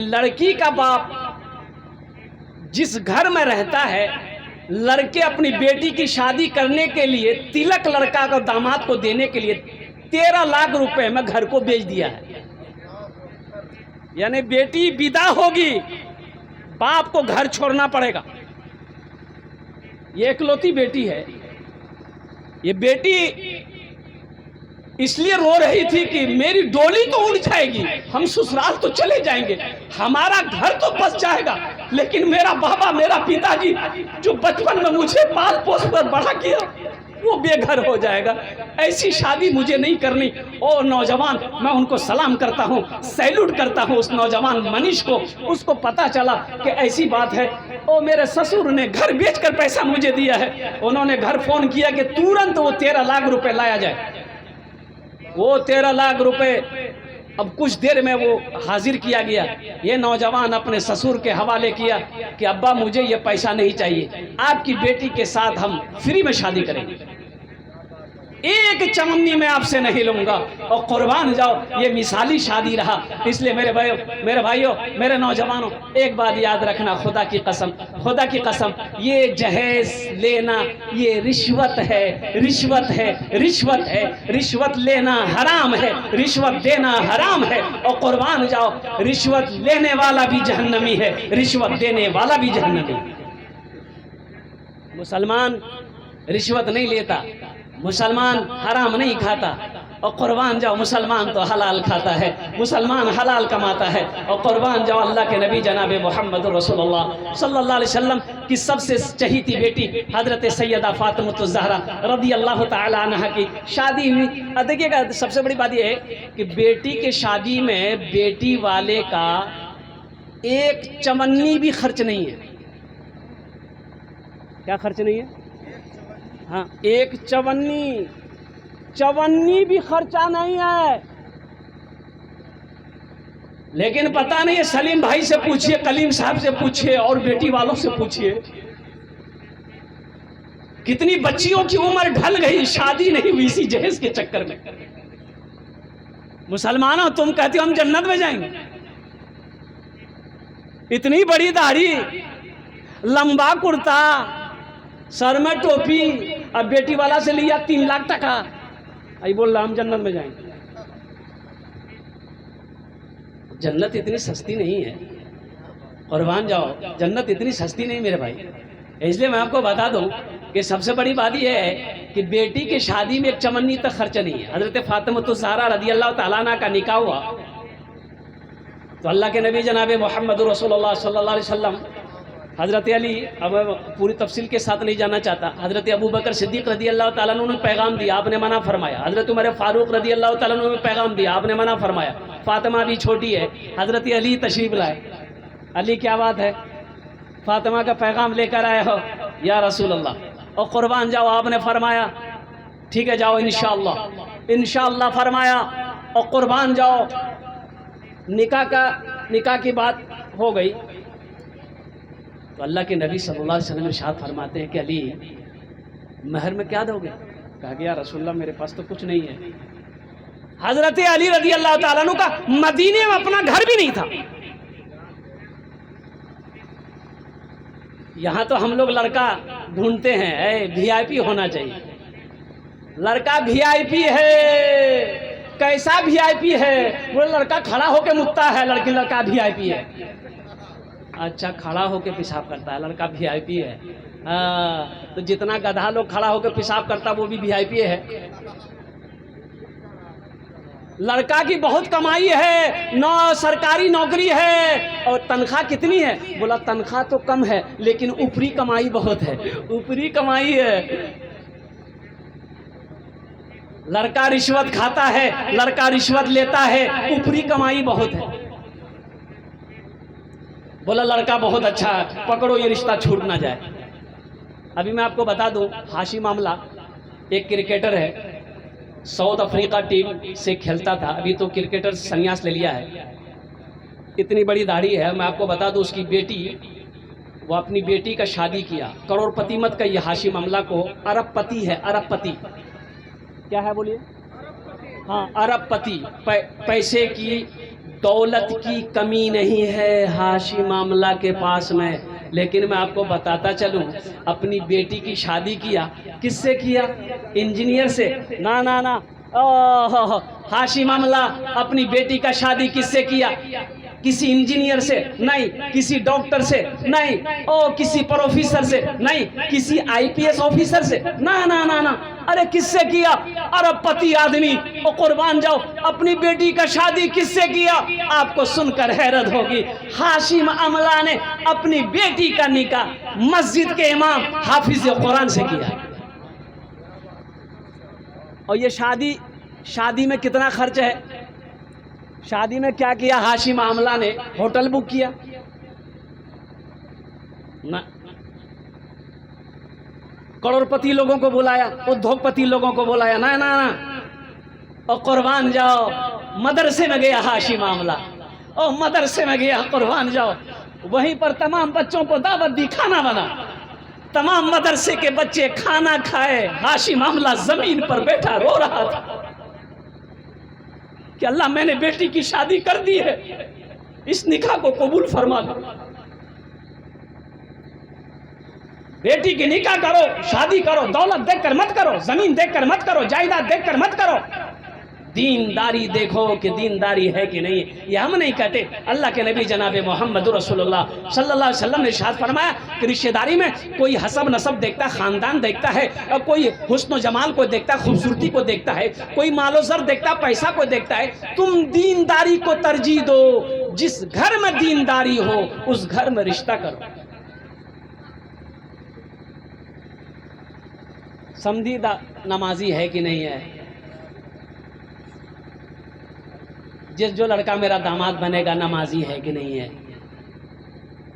लड़की का बाप जिस घर में रहता है, लड़के अपनी बेटी की शादी करने के लिए तिलक लड़का को दामाद को देने के लिए 13 लाख रुपए में घर को बेच दिया है। यानी बेटी विदा होगी, बाप को घर छोड़ना पड़ेगा। ये इकलौती बेटी है। ये बेटी इसलिए रो रही थी कि मेरी डोली तो उड़ जाएगी, हम ससुराल तो चले जाएंगे, हमारा घर तो बस जाएगा, लेकिन मेरा बाबा, मेरा पिताजी जो बचपन में मुझे पाल पोस कर बड़ा किया, वो बेघर हो जाएगा। ऐसी शादी मुझे नहीं करनी। ओ नौजवान, मैं उनको सलाम करता हूँ, सैल्यूट करता हूँ उस नौजवान मनीष को। उसको पता चला कि ऐसी बात है। ओ मेरे ससुर ने घर बेचकर पैसा मुझे दिया है। उन्होंने घर फोन किया कि तुरंत वो 13 लाख रुपए लाया जाए। वो 13 लाख रुपए अब कुछ देर में वो हाजिर किया गया। ये नौजवान अपने ससुर के हवाले किया कि अब्बा मुझे ये पैसा नहीं चाहिए, आपकी बेटी के साथ हम फ्री में शादी करेंगे, एक चमन्नी में आपसे नहीं लूंगा और कुर्बान जाओ। ये मिसाली शादी रहा। इसलिए मेरे भाइयों, मेरे नौजवानों, एक बात याद रखना, खुदा की कसम, खुदा की कसम, ये जहेज लेना ये रिश्वत है, रिश्वत है, रिश्वत है। रिश्वत लेना हराम है, रिश्वत देना हराम है। और कुर्बान जाओ, रिश्वत लेने वाला भी जहन्नमी है, रिश्वत देने वाला भी जहन्नमी है। मुसलमान रिश्वत नहीं लेता, मुसलमान हराम नहीं खाता। और कुर्बान जाओ, मुसलमान तो हलाल खाता है, मुसलमान हलाल कमाता है। और कुर्बान जाओ, अल्लाह के नबी जनाब मोहम्मद रसूलुल्लाह सल्लल्लाहु अलैहि वसल्लम की सबसे चहीती बेटी हजरत सैयदा फातिमा ज़हरा रदी अल्लाह ताला अन्हा की शादी हुई। देखिएगा, सबसे बड़ी बात यह है कि बेटी के शादी में बेटी वाले का एक चवन्नी भी खर्च नहीं है। क्या खर्च नहीं है? हाँ, एक चवन्नी भी खर्चा नहीं है। लेकिन पता नहीं है, सलीम भाई से पूछिए, कलीम साहब से पूछिए और बेटी वालों से पूछिए, कितनी बच्चियों की उम्र ढल गई, शादी नहीं हुई इसी जहेज के चक्कर में। मुसलमानों, तुम कहते हो हम जन्नत में जाएंगे, इतनी बड़ी दाढ़ी, लंबा कुर्ता, सर में टोपी, अब बेटी वाला से लिया 3 लाख टका, आई बोल रहा हम जन्नत में जाएंगे। जन्नत इतनी सस्ती नहीं है, कुर्बान जाओ, जन्नत इतनी सस्ती नहीं मेरे भाई। इसलिए मैं आपको बता दूं कि सबसे बड़ी बात यह है कि बेटी के शादी में एक चमन्नी तक खर्च नहीं है। हजरत फातिमा ज़हरा रदी अल्लाह ताला अन्हा का निकाह हुआ तो अल्लाह के नबी जनाब मोहम्मद रसूलुल्लाह सल्लल्लाहु अलैहि वसल्लम, हज़रत अली, अब पूरी तफसील के साथ नहीं जाना चाहता, हज़रत अबू बकर सिद्दीक़ रदी अल्लाह ताला अन्हु ने पैगाम दिया, आपने मना फरमाया। हज़रत उमर फ़ारूक रदी अल्लाह ताला अन्हु ने पैगाम दिया, आपने मना फरमाया। फ़ातिमा भी छोटी है, हज़रत अली तशरीफ़ लाए। अली, क्या बात है, फ़ातिमा का पैगाम लेकर आए हो या रसूल अल्लाह, और कुर्बान जाओ, आपने फरमाया ठीक है जाओ इंशाअल्लाह, इंशाअल्लाह फरमाया, और कुर्बान जाओ। निकाह की बात हो गई तो अल्लाह के नबी सल्लल्लाहु अलैहि वसल्लम इरशाद फरमाते हैं कि अली, महर में क्या दोगे? कहा गया रसूलल्लाह, मेरे पास तो कुछ नहीं है। हजरत अली रदी अल्लाह ताला अन्हु का मदीने में अपना घर भी नहीं था। यहाँ तो हम लोग लड़का ढूंढते हैं, वीआईपी होना चाहिए, लड़का वीआईपी है। कैसा वीआईपी है? वो लड़का खड़ा होके मुतता है, लड़का वीआईपी है। अच्छा, खड़ा होके पेशाब करता है, लड़का वीआईपी है। तो जितना गधा लोग खड़ा होके पेशाब करता वो भी वीआईपी है। लड़का की बहुत कमाई है, सरकारी नौकरी है, और तनख्वाह कितनी है? बोला तनख्वाह तो कम है लेकिन ऊपरी कमाई बहुत है, ऊपरी कमाई है। लड़का रिश्वत खाता है, लड़का रिश्वत लेता है, ऊपरी कमाई बहुत है। बोला लड़का बहुत अच्छा है, पकड़ो ये रिश्ता छूट ना जाए। अभी मैं आपको बता दूं, हाशिम मामला एक क्रिकेटर है, साउथ अफ्रीका टीम से खेलता था, अभी तो क्रिकेटर संन्यास ले लिया है। इतनी बड़ी दाढ़ी है। मैं आपको बता दूं, उसकी बेटी, वो अपनी बेटी का शादी किया, करोड़पति मत कहिए हाशिम मामला को, अरबपति है, अरबपति। क्या है बोलिए? हाँ, अरबपति, पैसे की दौलत की कमी नहीं है हाशिम आमला के पास में, लेकिन मैं आपको बताता चलूं, अपनी बेटी की शादी किया, किससे किया? इंजीनियर से? ना ना ना, ओह, हाशिम आमला अपनी बेटी का शादी किससे किया? किसी इंजीनियर से नहीं, किसी डॉक्टर से नहीं, ओ किसी प्रोफेसर से नहीं, किसी आईपीएस ऑफिसर से, ना ना ना ना, अरे किससे किया? अरबपति आदमी, ओ कुर्बान जाओ, अपनी बेटी का शादी किससे किया? आपको सुनकर हैरत होगी, हाशिम आमला ने अपनी बेटी का निकाह मस्जिद के इमाम हाफिज कुरान से किया। और ये शादी में कितना खर्च है? शादी में क्या किया हाशिम आमला ने? होटल बुक किया ना, करोड़पति लोगों को बुलाया, उद्योगपति लोगों को बुलाया, ना ना ना, और कुर्बान जाओ, मदरसे में गया हाशिम आमला, और मदरसे में गया, कुर्बान जाओ, वहीं पर तमाम बच्चों को दावत दी, खाना बना, तमाम मदरसे के बच्चे खाना खाए, हाशिम आमला जमीन पर बैठा रो रहा था कि अल्लाह मैंने बेटी की शादी कर दी है, इस निकाह को कबूल फरमा दो। बेटी की निकाह करो, शादी करो, दौलत देखकर मत करो, जमीन देखकर मत करो, जायदाद देखकर मत करो, दीनदारी देखो कि दीनदारी है कि नहीं। ये हम नहीं कहते, अल्लाह के नबी जनाब मोहम्मद रसूलुल्लाह सल्लल्लाहु अलैहि वसल्लम ने इरशाद फरमाया कि रिश्तेदारी में कोई हसब नसब देखता है, खानदान देखता है, और कोई हुस्न जमाल को देखता है, खूबसूरती को देखता है, कोई मालो ज़र देखता है, पैसा को देखता है। तुम दीनदारी को तरजीह दो, जिस घर में दीनदारी हो उस घर में रिश्ता करो। समझीदा नमाजी है कि नहीं है? जो लड़का मेरा दामाद बनेगा नमाजी है कि नहीं है?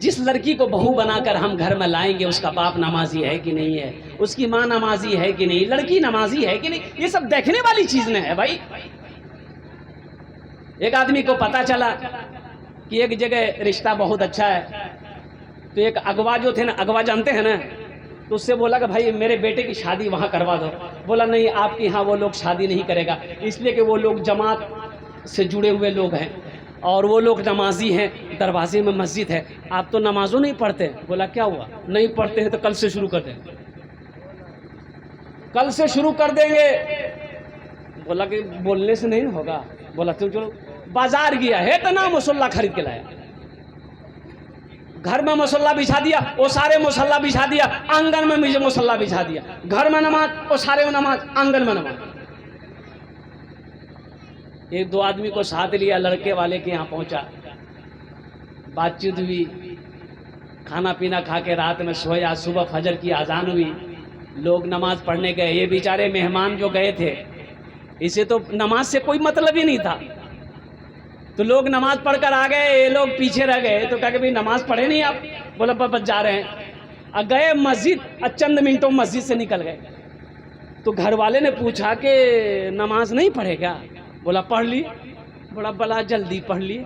जिस लड़की को बहू बनाकर हम घर में लाएंगे उसका बाप नमाजी है कि नहीं है? उसकी माँ नमाजी है कि नहीं? लड़की नमाजी है कि नहीं? ये सब देखने वाली चीज नहीं है भाई। एक आदमी को पता चला कि एक जगह रिश्ता बहुत अच्छा है, तो एक अगवा जो थे ना, अगवा जानते हैं ना, तो उससे बोला कि भाई मेरे बेटे की शादी वहाँ करवा दो। बोला नहीं, आपके यहाँ वो लोग शादी नहीं करेगा, इसलिए कि वो लोग जमात से जुड़े हुए लोग हैं और वो लोग नमाजी हैं, दरवाजे में मस्जिद है, आप तो नमाजों नहीं पढ़ते। बोला क्या हुआ? नहीं पढ़ते हैं तो कल से शुरू कर दें। कल से शुरू कर देंगे। बोला कि बोलने से नहीं होगा। बोला तुम चलो, बाजार गया है तो ना मुसल्ला खरीद के लाया, घर में मुसल्ला बिछा दिया, वो सारे मुसल्ला बिछा दिया, आंगन में मुझे मुसल्ला बिछा दिया, घर में नमाज, वो सारे में नमाज, आंगन में नमाज। एक दो आदमी को साथ लिया, लड़के वाले के यहाँ पहुंचा, बातचीत हुई, खाना पीना खा के रात में सोया, सुबह फजर की आजान हुई, लोग नमाज पढ़ने गए। ये बेचारे मेहमान जो गए थे, इसे तो नमाज से कोई मतलब ही नहीं था, तो लोग नमाज पढ़कर आ गए, ये लोग पीछे रह गए। तो कहा कि भाई नमाज पढ़े नहीं आप? बोला बस जा रहे हैं। गए मस्जिद, चंद मिनटों मस्जिद से निकल गए। तो घर वाले ने पूछा कि नमाज नहीं पढ़े क्या? बोला पढ़ ली। बोला बला जल्दी पढ़ लिए।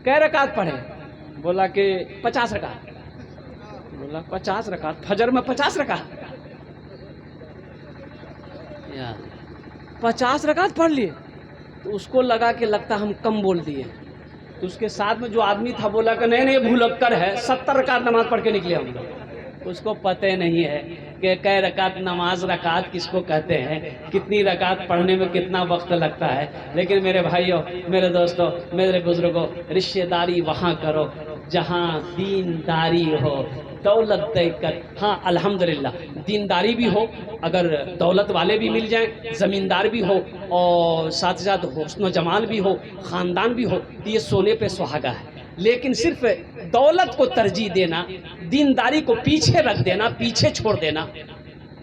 कै रकात पढ़े? बोला कि 50 रकात। बोला 50 रकात? फजर में 50 रकात? 50 रकात पढ़ लिए। तो उसको लगा कि लगता हम कम बोल दिए। तो उसके साथ में जो आदमी था बोला कि नहीं नहीं भूलक्कर है, 70 रकात नमाज पढ़ के निकले हम लोग। उसको पता नहीं है कि कै रकात नमाज, रकात किसको कहते हैं, कितनी रकात पढ़ने में कितना वक्त लगता है। लेकिन मेरे भाइयों, मेरे दोस्तों, मेरे बुजुर्गों, रिश्तेदारी वहाँ करो जहाँ दीनदारी हो, दौलत देखकर। हाँ अल्हम्दुलिल्लाह, दीनदारी भी हो, अगर दौलत वाले भी मिल जाएं, ज़मींदार भी हो, और साथ साथ हुस्न जमाल भी हो, ख़ानदान भी हो, तो ये सोने पे सुहागा है। लेकिन सिर्फ दौलत को तरजीह देना, दीनदारी को पीछे रख देना, पीछे छोड़ देना,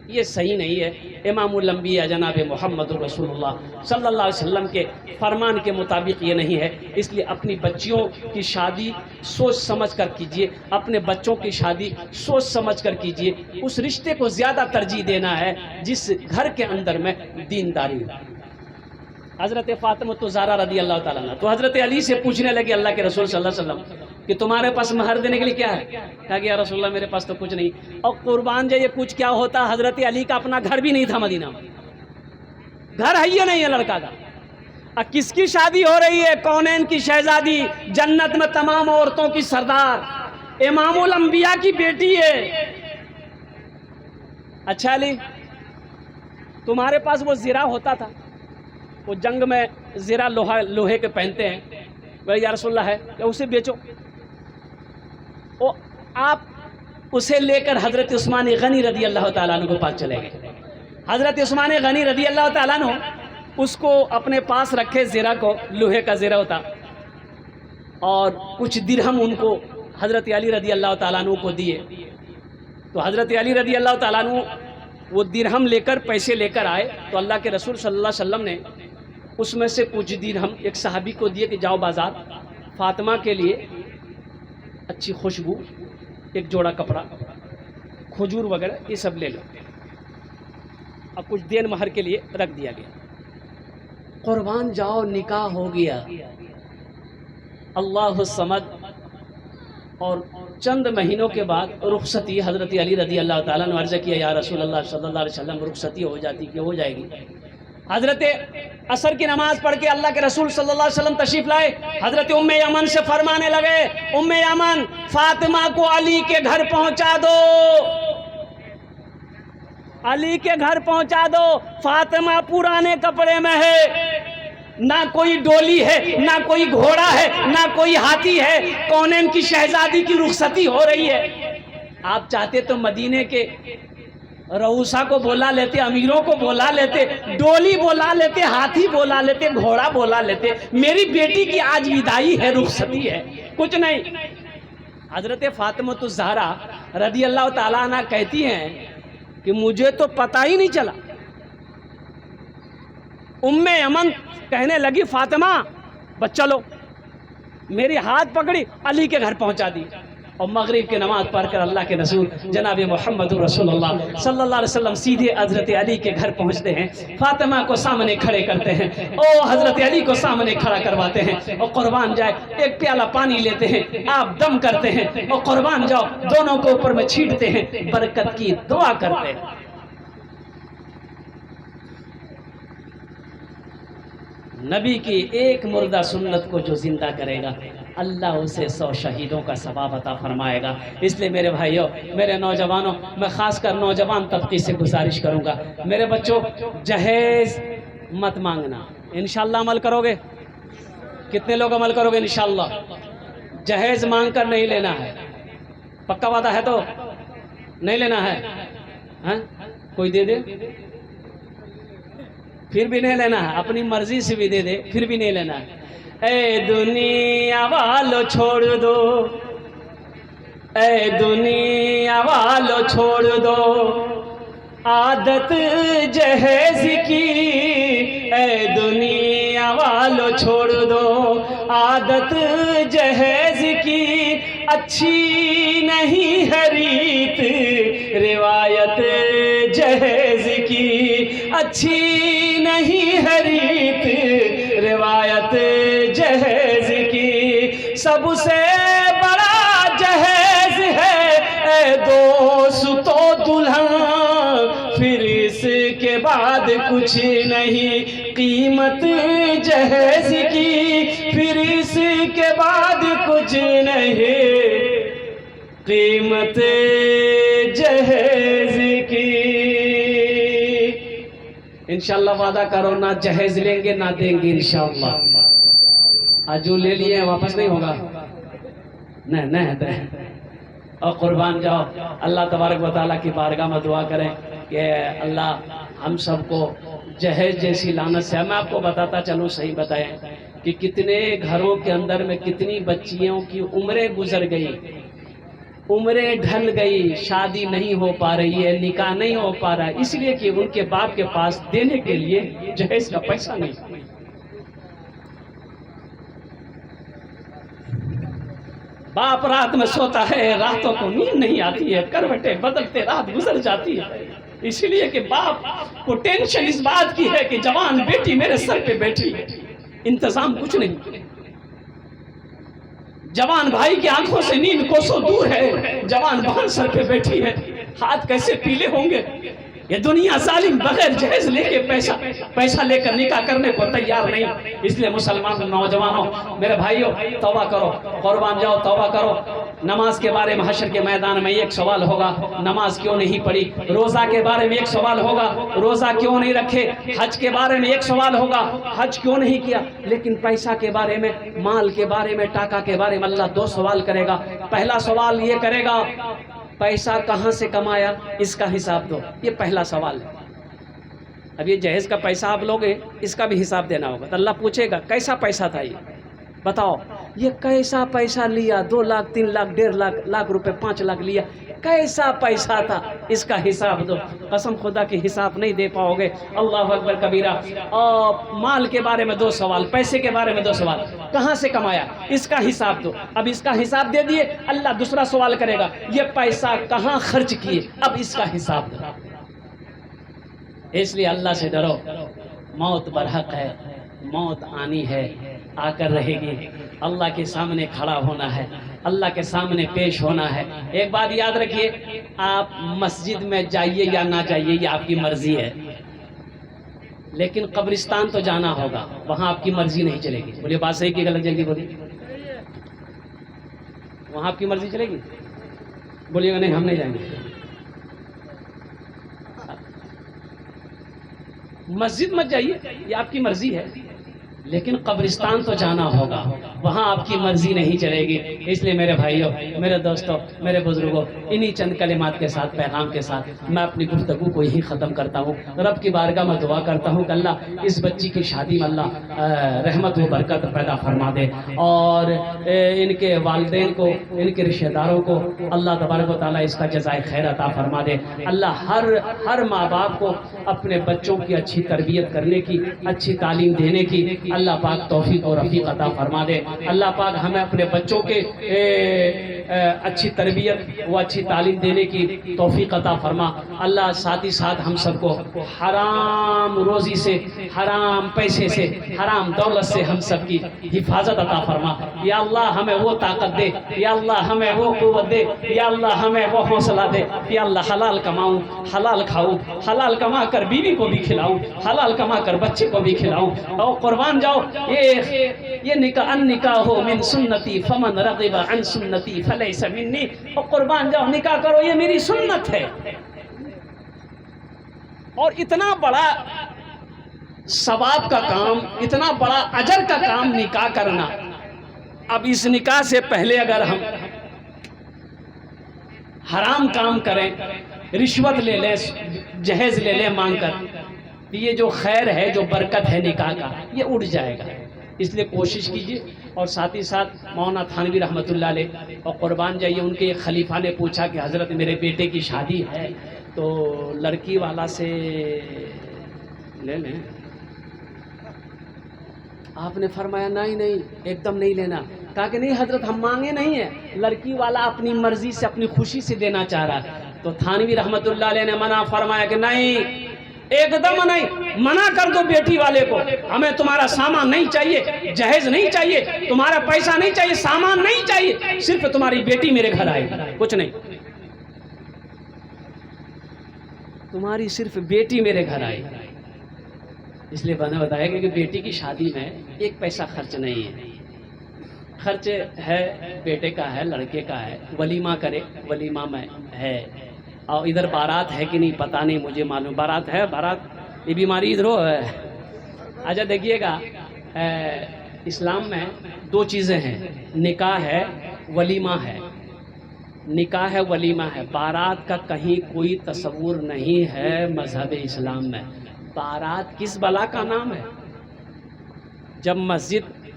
ये सही नहीं है। इमामुल अंबिया जनाब मोहम्मद रसूलुल्लाह सल्लल्लाहु अलैहि वसल्लम के फरमान के मुताबिक ये नहीं है। इसलिए अपनी बच्चियों की शादी सोच समझ कर कीजिए, अपने बच्चों की शादी सोच समझ कर कीजिए। उस रिश्ते को ज़्यादा तरजीह देना है जिस घर के अंदर में दीनदारी हो। हज़रत फ़ातिमा तो ज़हरा रदी अल्लाह ताला अन्हा तो हज़रत अली से पूछने लगे अल्लाह के रसूल सल्लल्लाहु अलैहि वसल्लम कि तुम्हारे पास महर देने के लिए क्या है? कहा कि या रसूलल्लाह मेरे पास तो कुछ नहीं। और कुर्बान जाइए, कुछ क्या होता, हज़रत अली का अपना घर भी नहीं था मदीना में, घर है ये नहीं है लड़का का। किसकी शादी हो रही है? कौनैन की शहजादी, जन्नत में तमाम औरतों की सरदार, इमामुल अंबिया की बेटी है। अच्छा अली, तुम्हारे पास वो ज़िरा होता था, वो जंग में ज़िरा लोहे के पहनते हैं, वह या रसूलल्लाह है, या उसे बेचो। वो आप उसे लेकर हज़रत उस्मान गनी रदी अल्लाह ताला अन्हु के पास चले गए। हज़रत उस्मान गनी रदी अल्लाह ताला अन्हु उसको अपने पास रखे, ज़िरा को, लोहे का ज़िरा होता, और कुछ दिरहम उनको हज़रत अली रदी अल्लाह ताला अन्हु को दिए। तो हज़रत अली रदी अल्लाह ताला अन्हु वो दिरहम लेकर, पैसे लेकर आए, तो अल्लाह के रसूल सल्लल्लाहु अलैहि वसल्लम ने उसमें से कुछ दिरहम एक सहाबी को दिए कि जाओ बाज़ार, फ़ातिमा के लिए अच्छी खुशबू, एक जोड़ा कपड़ा, खजूर वगैरह ये सब ले लो। अब कुछ देन महर के लिए रख दिया गया। कुर्बान जाओ, निकाह हो गया, अल्लाह समद। और चंद महीनों के बाद रुखसती, हज़रत अली रदी अल्लाह ताला ने अर्ज़ किया, या रसूल अल्लाह सल्लल्लाहु अलैहि वसल्लम, रुखसती हो जाती कि हो जाएगी। हज़रत असर की नमाज़ पढ़ के अल्लाह के रसूल सल्लल्लाहु अलैहि वसल्लम तशरीफ़ लाए। हज़रत उम्मे यमन से फरमाने लगे, उम्मे यमन, फ़ातिमा को अली के घर पहुंचा दो, अली के घर पहुंचा दो। फ़ातिमा पुराने कपड़े में है, ना कोई डोली है, ना कोई घोड़ा है, ना कोई हाथी है, कौनैन की शहजादी की रुखसती हो रही है। आप चाहते तो मदीने के रऊसा को बोला लेते, अमीरों को बोला लेते, डोली बोला लेते, हाथी बोला लेते, घोड़ा बोला लेते। मेरी बेटी की आज विदाई है, रुखसती है, कुछ नहीं। हज़रत फ़ातिमा ज़हरा रदी अल्लाह ताला अन्हा कहती हैं कि मुझे तो पता ही नहीं चला। उम्मे यमन कहने लगी, फ़ातिमा बस चलो, मेरी हाथ पकड़ी, अली के घर पहुंचा दी, और मगरिब की नमाज़ पढ़कर अल्लाह के रसूल जनाब मोहम्मद रसूलुल्लाह सल्लल्लाहु अलैहि वसल्लम सीधे हज़रत अली के घर पहुंचते हैं। फ़ातिमा को सामने खड़े करते हैं, और हज़रत अली को सामने खड़ा करवाते हैं, और कुर्बान जाए एक प्याला पानी लेते हैं, आप दम करते हैं, और कुर्बान जाओ दोनों को ऊपर में छींटते हैं, बरकत की दुआ करते हैं। नबी की एक मुर्दा सुन्नत को जो जिंदा करेगा, अल्लाह उसे 100 शहीदों का सवाब अता फरमाएगा। इसलिए मेरे भाइयों, मेरे नौजवानों, मैं ख़ासकर नौजवान तबक़े से गुजारिश करूँगा, मेरे बच्चों, जहेज़ मत मांगना। इंशाअल्लाह अमल करोगे? कितने लोग अमल करोगे इंशाअल्लाह? जहेज़ मांग कर नहीं लेना है, पक्का वादा है तो नहीं लेना है? हाँ, कोई दे दे फिर भी नहीं लेना है, अपनी मर्जी से भी दे दे फिर भी नहीं लेना है। ए दुनिया वालों छोड़ दो, ए दुनिया वालों छोड़ दो आदत जहेज की, ए दुनिया वालों छोड़ दो आदत जहेज की, अच्छी नहीं है रीत रिवायत जहेज की, अच्छी नहीं है रीत रिवायत जहेज की, सबसे बड़ा जहेज है ए दोस्तों दुल्हन, फिर इसके बाद कुछ नहीं कीमत जहेज की, फिर इसके बाद कुछ नहीं कीमत जहेज की। इंशाल्लाह वादा करो, ना जहेज लेंगे ना देंगे इंशाल्लाह। आज जो ले लिए वापस नहीं होगा, नहीं नहीं। और कुर्बान जाओ, अल्लाह तबारक व तआला की बारगाह में दुआ करें कि अल्लाह हम सबको जहेज जैसी लानत से। मैं आपको बताता चलूँ, सही बताएं कि कितने घरों के अंदर में कितनी बच्चियों की उम्रें गुजर गई, उम्रें ढल गई, शादी नहीं हो पा रही है, निकाह नहीं हो पा रहा है, इसलिए कि उनके बाप के पास देने के लिए जहेज का पैसा नहीं। बाप रात में सोता है, रातों को नींद नहीं आती है, करवटें बदलते रात गुजर जाती है, इसलिए कि बाप को टेंशन इस बात की है कि जवान बेटी मेरे सर पे बैठी है, इंतजाम कुछ नहीं। जवान भाई की आंखों से नींद कोसों दूर है, जवान बहन सर पे बैठी है, हाथ कैसे पीले होंगे, ये दुनिया जालिम बगैर जहेज लेके पैसा लेकर निकाह करने को तैयार नहीं। इसलिए मुसलमान नौजवानों, मेरे भाइयों, तौबा करो, कुर्बान जाओ, तौबा करो। नमाज के बारे में हशर के मैदान में एक सवाल होगा, नमाज क्यों नहीं पढ़ी। रोज़ा के बारे में एक सवाल होगा, रोज़ा क्यों नहीं रखे। हज के बारे में एक सवाल होगा, हज क्यों नहीं किया। लेकिन पैसा के बारे में, माल के बारे में, टाका के बारे में अल्लाह 2 सवाल करेगा। पहला सवाल ये करेगा, पैसा कहाँ से कमाया, इसका हिसाब दो। ये पहला सवाल है। अब ये जहेज का पैसा आप लोगे, इसका भी हिसाब देना होगा। तो अल्लाह पूछेगा कैसा पैसा था, ये बताओ, ये कैसा पैसा लिया। 2 लाख, 3 लाख, 1.5 लाख रुपए, 5 लाख लिया, कैसा पैसा था, इसका हिसाब दो। कसम खुदा की हिसाब नहीं दे पाओगे। अल्लाह अकबर कबीरा। और माल के बारे में 2 सवाल, पैसे के बारे में 2 सवाल, कहाँ से कमाया, इसका हिसाब दो। अब इसका हिसाब दे दिए, अल्लाह दूसरा सवाल करेगा, ये पैसा कहाँ खर्च किए, अब इसका हिसाब दो। इसलिए अल्लाह से डरो। मौत बरहक है, मौत आनी है, आकर रहेगी। अल्लाह के सामने खड़ा होना है, अल्लाह के सामने पेश होना है। एक बात याद रखिए, आप मस्जिद में जाइए या ना जाइए, ये आपकी मर्जी है, लेकिन कब्रिस्तान तो जाना होगा, वहां आपकी मर्जी नहीं चलेगी। बोलिए बात सही की गलत, जल्दी बोलिए। वहां आपकी मर्जी चलेगी? बोलिएगा नहीं, हम नहीं जाएंगे। मस्जिद मत जाइए, ये आपकी मर्जी है, लेकिन कब्रिस्तान तो जाना होगा, वहाँ आपकी मर्जी नहीं चलेगी। इसलिए मेरे भाइयों, मेरे दोस्तों, मेरे बुजुर्गों, इन्हीं चंद कलिमात के साथ, पैगाम के साथ मैं अपनी गुफ्तगू को यही ख़त्म करता हूँ। रब की बारगाह में दुआ करता हूँ कि अल्लाह इस बच्ची की शादी में अल्लाह रहमत व बरकत पैदा फरमा दे, और इनके वालिदैन को, इनके रिश्तेदारों को अल्लाह तबारक व तआला इसका जज़ाए खैर अता फरमा दे। अल्लाह हर माँ बाप को अपने बच्चों की अच्छी तरबियत करने की, अच्छी तालीम देने की अल्लाह पाक तौफीक और रफ़ीक अता फरमा दे। अल्लाह पाक हमें अपने बच्चों के अच्छी तरबियत व अच्छी तालीम देने की तौफीक अता फरमा। अल्लाह साथ ही साथ हम सबको हराम रोज़ी से, हराम पैसे से, हराम दौलत से हम सब की हिफाजत अता फरमा। या अल्लाह हमें वो ताकत दे, या अल्लाह हमें वो क़ुव्वत दे, या अल्लाह हमें वो हौसला दे, या अल्लाह हलाल कमाऊँ, हलाल खाऊँ, हलाल कमा कर बीवी को भी खिलाऊँ, हलाल कमा कर बच्चे को भी खिलाऊँ। और कुर्बान जाओ, ये निकाह निकाह हो मिन सुन्नती फमन रग़िबा अन सुन्नती फलैसा मिन्नी। और कुर्बान जाओ, निकाह करो, ये मेरी सुन्नत है। और इतना बड़ा सवाब का काम, इतना बड़ा अजर का काम निकाह करना। अब इस निकाह से पहले अगर हम हराम काम करें, रिश्वत ले लें, जहेज ले लें मांग कर, ये जो खैर है, जो बरकत है निकाह का, ये उड़ जाएगा। इसलिए कोशिश कीजिए। और साथ ही साथ मौलाना थानवी रहमतुल्लाह अलैह और कुर्बान जाइए, उनके एक खलीफा ने पूछा कि हज़रत मेरे बेटे की शादी है, तो लड़की वाला से ले लें। आपने फरमाया नहीं नहीं, एकदम नहीं लेना। कहा कि नहीं हजरत, हम मांगे नहीं है, लड़की वाला अपनी मर्जी से, अपनी खुशी से देना चाह रहा है। तो थानवी रहमतुल्लाह अलैह ने मना फरमाया कि नहीं, एकदम नहीं, मना कर दो बेटी वाले को, हमें तुम्हारा सामान नहीं चाहिए, जहेज नहीं चाहिए, तुम्हारा पैसा नहीं चाहिए, सामान नहीं चाहिए, सिर्फ तुम्हारी बेटी मेरे घर आएगी, कुछ नहीं, तुम्हारी सिर्फ बेटी मेरे घर आएगी। इसलिए मैंने बताया कि बेटी की शादी में 1 पैसा खर्च नहीं है। खर्च है बेटे का है, लड़के का है, वलीमा करे, वलीमा में है। और इधर बारात है कि नहीं पता नहीं, मुझे मालूम बारात है, बारात ये बीमारी इधर है। अच्छा देखिएगा, इस्लाम में 2 चीज़ें हैं, निकाह है, वलीमा है। निकाह है, वलीमा है, बारात का कहीं कोई तस्वुर नहीं है मज़हब इस्लाम में। बारात किस बला का नाम है? जब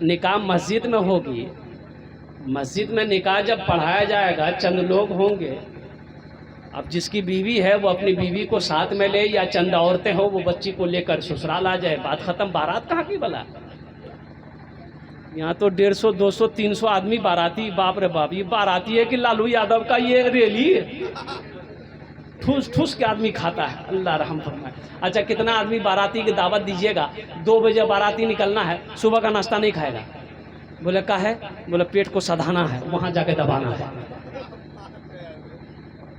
निकाह मस्जिद में होगी, मस्जिद में निकाह जब पढ़ाया जाएगा, चंद लोग होंगे, अब जिसकी बीवी है वो अपनी बीवी को साथ में ले, या चंद औरतें हो वो बच्ची को लेकर ससुराल आ जाए, बात खत्म। बारात कहाँ की बला? यहाँ तो 150, 200, 300 आदमी बाराती। बाप रे बाप, ये बाराती है कि लालू यादव का ये रैली है? ठूस ठूस के आदमी खाता है, अल्लाह रहम फरमाए। अच्छा, कितना आदमी बाराती की दावत दीजिएगा, 2 बजे बाराती निकलना है, सुबह का नाश्ता नहीं खाएगा। बोले का है? बोले पेट को सधाना है, वहाँ जाके दबाना है।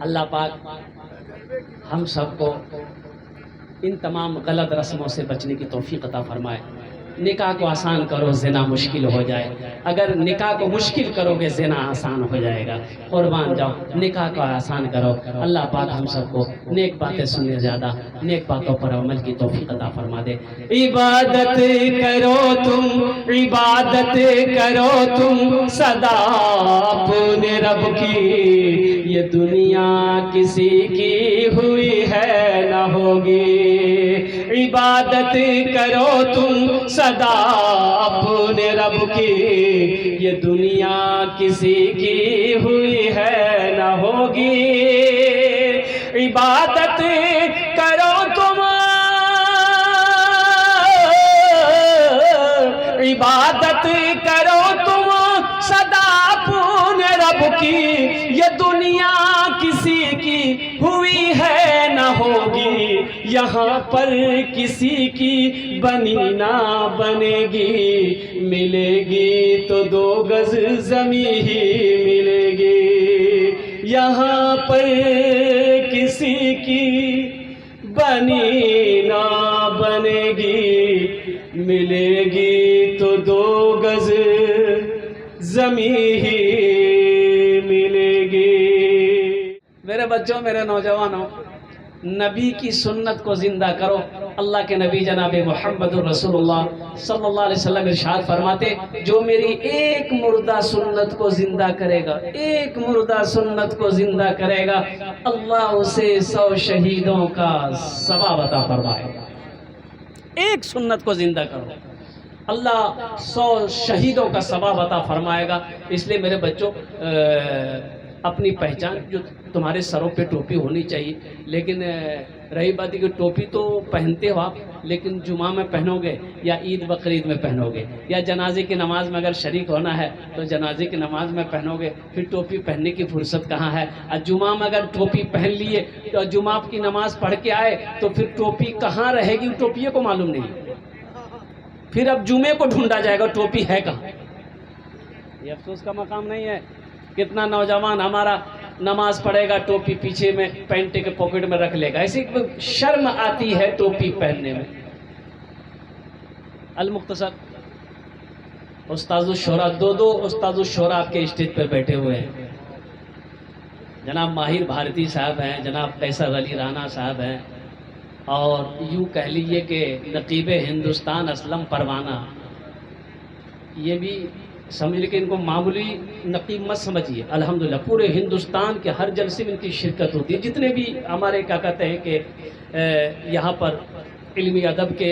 अल्लाह पाक हम सबको इन तमाम गलत रस्मों से बचने की तौफीक अता फरमाए। निकाह को आसान करो, ज़िना मुश्किल हो जाए। अगर निकाह को मुश्किल करोगे ज़िना आसान हो जाएगा। कुर्बान जाओ, निकाह को आसान करो। अल्लाह पाक हम सबको नेक बातें सुनने ज़्यादा नेक बातों पर अमल की तौफीक अता फरमा दे। इबादत करो तुम, इबादत करो तुम सदा अपने रब की, ये दुनिया किसी की हुई है ना होगी। इबादत करो तुम सदा अपने रब की, ये दुनिया किसी की हुई है ना होगी। इबादत करो तुम, इबादत करो तुम सदा अपने रब की, ये दुनिया किसी की हुई है ना होगी। यहाँ पर किसी की बनी ना बनेगी, मिलेगी तो 2 गज ज़मीं ही मिलेगी। यहाँ पर किसी की बनी ना बनेगी, मिलेगी तो 2 गज ज़मीं ही मिलेगी। मेरे बच्चों, मेरे नौजवानों, नबी की सुन्नत को ज़िंदा करो। अल्लाह के नबी जनाब मुहम्मदुर रसूलुल्लाह सल्लल्लाहु अलैहि वसल्लम इरशाद फरमाते, जो मेरी एक मुर्दा सुन्नत को ज़िंदा करेगा, एक मुर्दा सुन्नत को ज़िंदा करेगा, अल्लाह उसे 100 शहीदों का सवाब अता फरमाएगा। एक सुन्नत को ज़िंदा करो, अल्लाह 100 शहीदों का सवाब अता फरमाएगा। इसलिए मेरे बच्चों, अपनी पहचान, जो तुम्हारे सरों पे टोपी होनी चाहिए, लेकिन रही बात कि टोपी तो पहनते हो आप, लेकिन जुमा में पहनोगे या ईद बकरीद में पहनोगे या जनाजे की नमाज में अगर शरीक होना है तो जनाजे की नमाज में पहनोगे, फिर टोपी पहनने की फुर्सत कहाँ है। और जुमा में अगर टोपी पहन लिए तो जुमा की नमाज पढ़ के आए तो फिर टोपी कहाँ रहेगी, टोपियों को मालूम नहीं। फिर अब जुमे को ढूंढा जाएगा टोपी है कहाँ। ये अफसोस का मकाम नहीं है। कितना नौजवान हमारा नमाज पढ़ेगा, टोपी पीछे में पैंट के पॉकेट में रख लेगा, ऐसी शर्म आती है टोपी पहनने में। अल मुख्तसर उस्तादुल शोरा, 2 उस्तादुल शोरा आपके स्टेज पर बैठे हुए हैं। जनाब माहिर भारती साहब हैं, जनाब कैसर अली राना साहब हैं, और यूँ कह लीजिए कि नकीब हिंदुस्तान असलम परवाना। ये भी समझ लीजिए कि इनको मामूली नकीब मत समझिए। अल्हम्दुलिल्लाह पूरे हिंदुस्तान के हर जलसे में इनकी शिरकत होती है। जितने भी हमारे क्या कहते हैं कि यहाँ पर इल्मी अदब के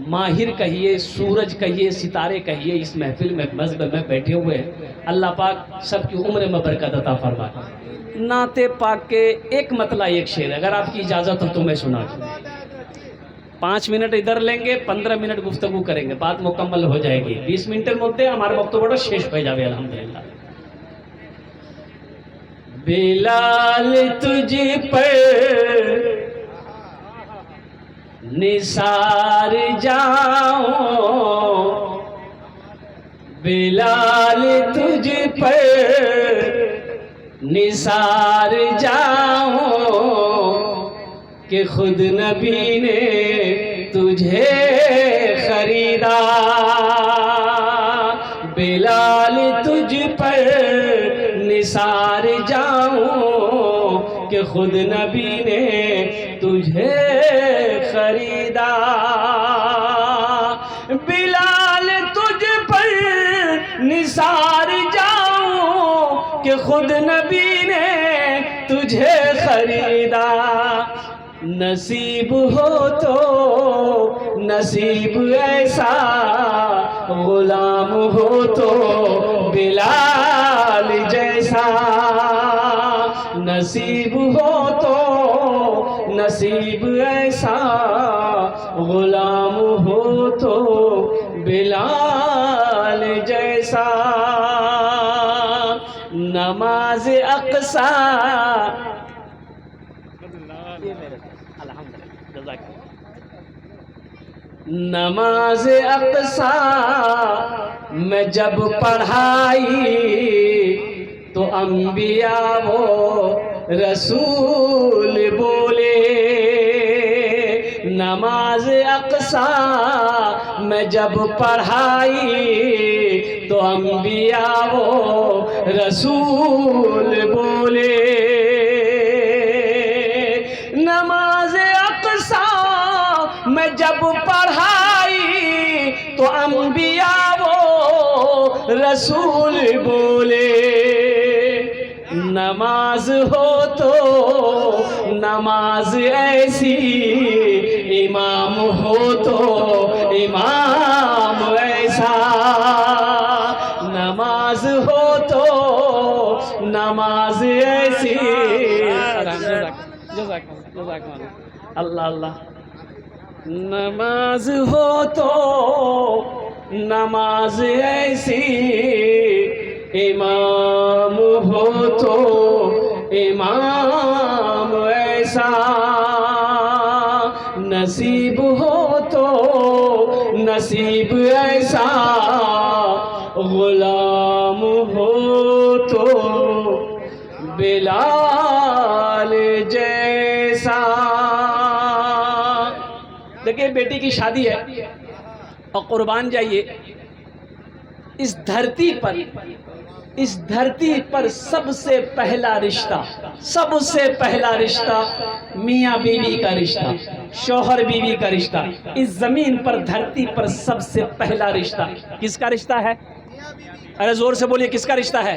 माहिर कहिए, सूरज कहिए, सितारे कहिए, इस महफिल में मज़हब में बैठे हुए हैं। अल्लाह पाक सबकी उम्र में बरकत अता फरमाए। नाते पाक के एक मतला एक शेर, अगर आपकी इजाज़त हो तो मैं सुना दूँ। 5 मिनट इधर लेंगे, 15 मिनट गुफ्तगू करेंगे, बात मुकम्मल हो जाएगी। 20 मिनटेर मध्य हमारे वक्तव्य शेष हो जाए अल्हम्दुलिल्लाह। बिलाल तुझ पर निसार जाऊं, बिलाल तुझ पर निसार जाऊं, कि खुद नबी ने तुझे खरीदा। बिलाल तुझ पर निसार जाऊं, कि खुद नबी ने तुझे खरीदा। बिलाल तुझ पर निसार जाऊं, कि खुद नबी ने तुझे खरीदा। नसीब हो तो नसीब ऐसा, गुलाम हो तो बिलाल जैसा। नसीब हो तो नसीब ऐसा, गुलाम हो तो बिलाल जैसा। नमाज अक़सा, नमाज अक़सा में जब पढ़ाई, तो अंबिया वो रसूल बोले। नमाज अक्सा में जब पढ़ाई तो अंबिया वो रसूल बोले। नमाज अक्सा में जब पढ़ाई तो अंबिया वो रसूल बोले। नमाज हो तो नमाज ऐसी, इमाम हो तो इमाम ऐसा। नमाज हो तो नमाज ऐसी। अल्लाह अल्लाह। नमाज हो तो नमाज ऐसी, इमाम हो तो इमाम ऐसा। नसीब हो तो नसीब ऐसा, गुलाम हो तो बिलाल जैसा। देखिए बेटी की शादी है और कुर्बान जाइए। इस धरती पर सबसे पहला रिश्ता मियाँ बीवी का रिश्ता, शौहर बीवी का रिश्ता। इस जमीन पर धरती पर सबसे पहला रिश्ता किसका रिश्ता है? अरे जोर से बोलिए, किसका रिश्ता है?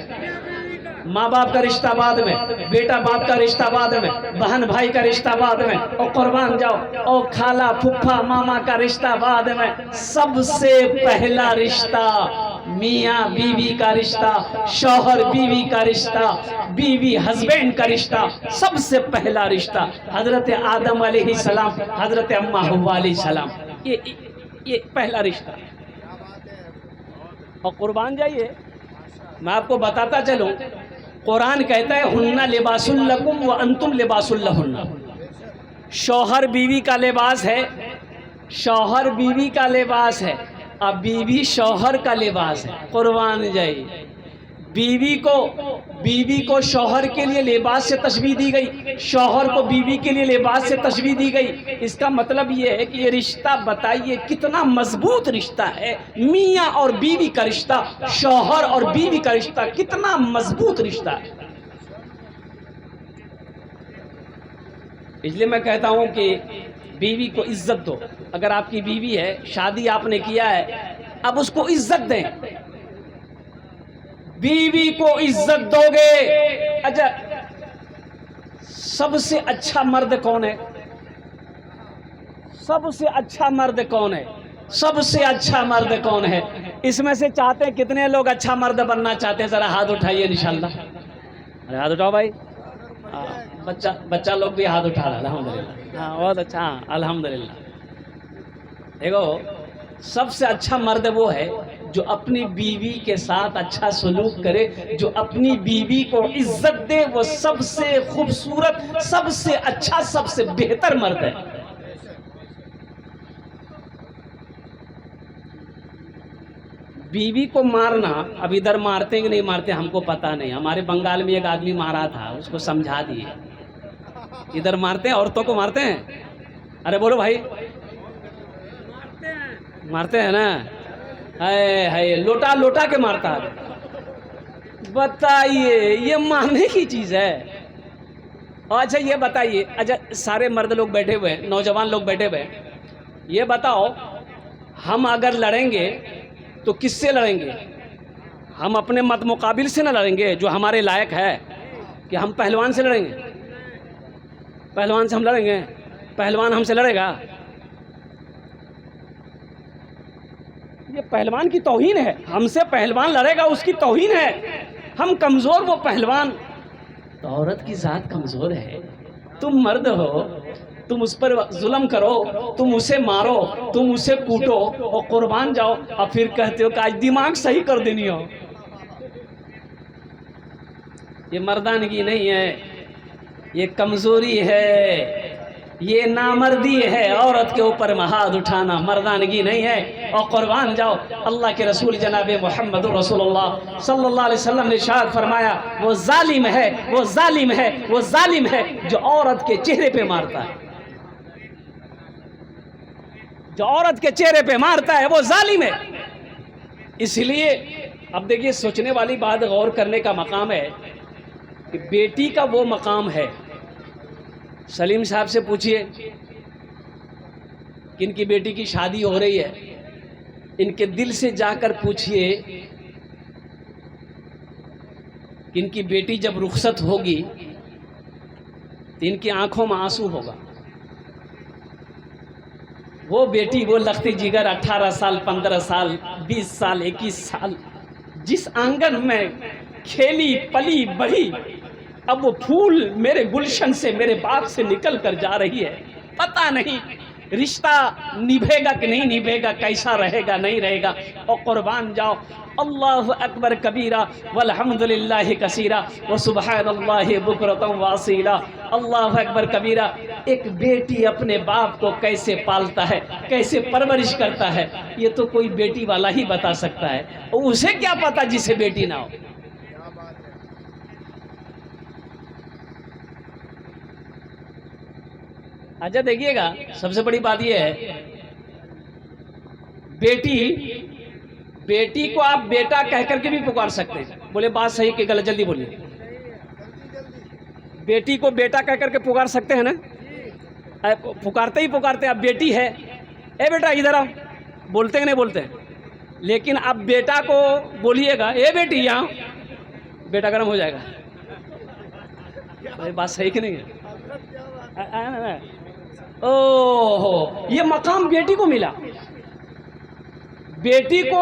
माँ बाप का रिश्ता बाद में, बेटा बाप का रिश्ता बाद में, बहन भाई का रिश्ता बाद में, और कुर्बान जाओ और खाला फुफ्फा मामा का रिश्ता बाद में। सबसे पहला रिश्ता मियाँ बीवी का रिश्ता, शौहर बीवी का रिश्ता, बीवी हस्बैंड का रिश्ता। सबसे पहला रिश्ता हजरत आदम अलैहिस्सलाम, हजरत अम्मा हव्वा अलैहिस्सलाम, ये पहला रिश्ता। और कुर्बान जाइए, मैं आपको बताता चलूं, कुरान कहता है हुन्ना लिबासुल लकुम व अंतुम लिबासुल लहुन्ना। शौहर बीवी का लिबास है, शौहर बीवी का लिबास है, अब बीवी शौहर का लिबास है। कुर्बान जाइए, बीवी को शौहर के लिए लिबास से तशबीह दी गई, शौहर को बीवी के लिए लिबास से तशबीह दी गई। इसका मतलब ये है कि ये रिश्ता, बताइए कितना मजबूत रिश्ता है। मियाँ और बीवी का रिश्ता, शौहर और बीवी का रिश्ता, कितना मजबूत रिश्ता है। इसलिए मैं कहता हूं कि बीवी को इज्जत दो। अगर आपकी बीवी है, शादी आपने किया है, अब उसको इज्जत दें। बीवी को इज्जत दोगे। अच्छा, सबसे अच्छा मर्द कौन है? सबसे अच्छा मर्द कौन है? सबसे अच्छा मर्द कौन है? इसमें से चाहते हैं कितने लोग अच्छा मर्द बनना चाहते हैं? जरा हाथ उठाइए इंशाल्लाह। अरे हाथ उठाओ भाई। बच्चा लोग भी हाथ उठा रहा है, अल्हम्दुलिल्लाह। हाँ बहुत अच्छा, हाँ अल्हम्दुलिल्लाह। देखो, सबसे अच्छा मर्द वो है जो अपनी बीवी के साथ अच्छा सलूक करे, जो अपनी बीवी को इज्जत दे। वो सबसे खूबसूरत, सबसे अच्छा, सबसे बेहतर मर्द है। बीवी को मारना, अब इधर मारते कि नहीं मारते हमको पता नहीं। हमारे बंगाल में एक आदमी मारा था, उसको समझा दिए। इधर मारते हैं, औरतों को मारते हैं? अरे बोलो भाई, मारते हैं ना? है लोटा लोटा के मारता है। बताइए, ये मारने की चीज है? अच्छा ये बताइए, अच्छा सारे मर्द लोग बैठे हुए हैं, नौजवान लोग बैठे हुए हैं, ये बताओ हम अगर लड़ेंगे तो किससे लड़ेंगे? हम अपने मत मुकाबिल से ना लड़ेंगे जो हमारे लायक है, कि हम पहलवान से लड़ेंगे? पहलवान से हम लड़ेंगे? पहलवान हमसे लड़ेगा? ये पहलवान की तौहीन है। हमसे पहलवान लड़ेगा, उसकी तौहीन है। हम कमज़ोर, वो पहलवान। तो औरत की ज़ात कमज़ोर है। तुम मर्द हो, तुम उस पर जुल्म करो, तुम उसे मारो, तुम उसे कूटो और कुर्बान जाओ, और फिर कहते हो कि आज दिमाग सही कर देनी हो। ये मर्दानगी नहीं है, ये कमज़ोरी है। ये नामर्दी है, औरत के ऊपर हाथ उठाना मर्दानगी नहीं है। और कुर्बान जाओ, अल्लाह के रसूल जनाब मोहम्मद रसूलुल्लाह सल्लल्लाहु अलैहि वसल्लम ने इरशाद फरमाया, वो जालिम है, वो जालिम है, वो जालिम है जो औरत के चेहरे पे मारता है, जो औरत के चेहरे पे मारता है वो जालिम है। इसलिए अब देखिए, सोचने वाली बात, गौर करने का मकाम है कि बेटी का वो मकाम है। सलीम साहब से पूछिए कि इनकी बेटी की शादी हो रही है, इनके दिल से जाकर पूछिए कि इनकी बेटी जब रुखसत होगी तो इनकी आंखों में आंसू होगा। वो बेटी, वो लखती जिगर 18 साल, 15 साल, 20 साल, 21 साल जिस आंगन में खेली पली बढ़ी, अब वो फूल मेरे गुलशन से, मेरे बाग से निकल कर जा रही है। पता नहीं रिश्ता निभेगा कि नहीं निभेगा, कैसा रहेगा नहीं रहेगा। और कुर्बान जाओ, अल्लाहु अकबर कबीरा वल्हम्दुलिल्लाहि कसीरा व सुबहानल्लाहि बुकरतम वासीला। अल्लाहु अकबर कबीरा। एक बेटी अपने बाप को कैसे पालता है, कैसे परवरिश करता है, ये तो कोई बेटी वाला ही बता सकता है। उसे क्या पता जिसे बेटी ना हो। अच्छा देखिएगा, सबसे बड़ी बात यह है, बेटी को आप बेटा कह करके भी पुकार सकते हैं। बोले बात सही कि गलत? जल्दी बोलिए। बेटी को बेटा कह करके पुकार सकते हैं ना? पुकारते ही पुकारते, अब बेटी है, ए बेटा इधर आओ, बोलते हैं नहीं बोलते हैं? लेकिन अब बेटा को बोलिएगा ए बेटी यहाँ, बेटा गर्म हो जाएगा। बात सही कि नहीं है? ओहो, ये मकाम बेटी को मिला। बेटी को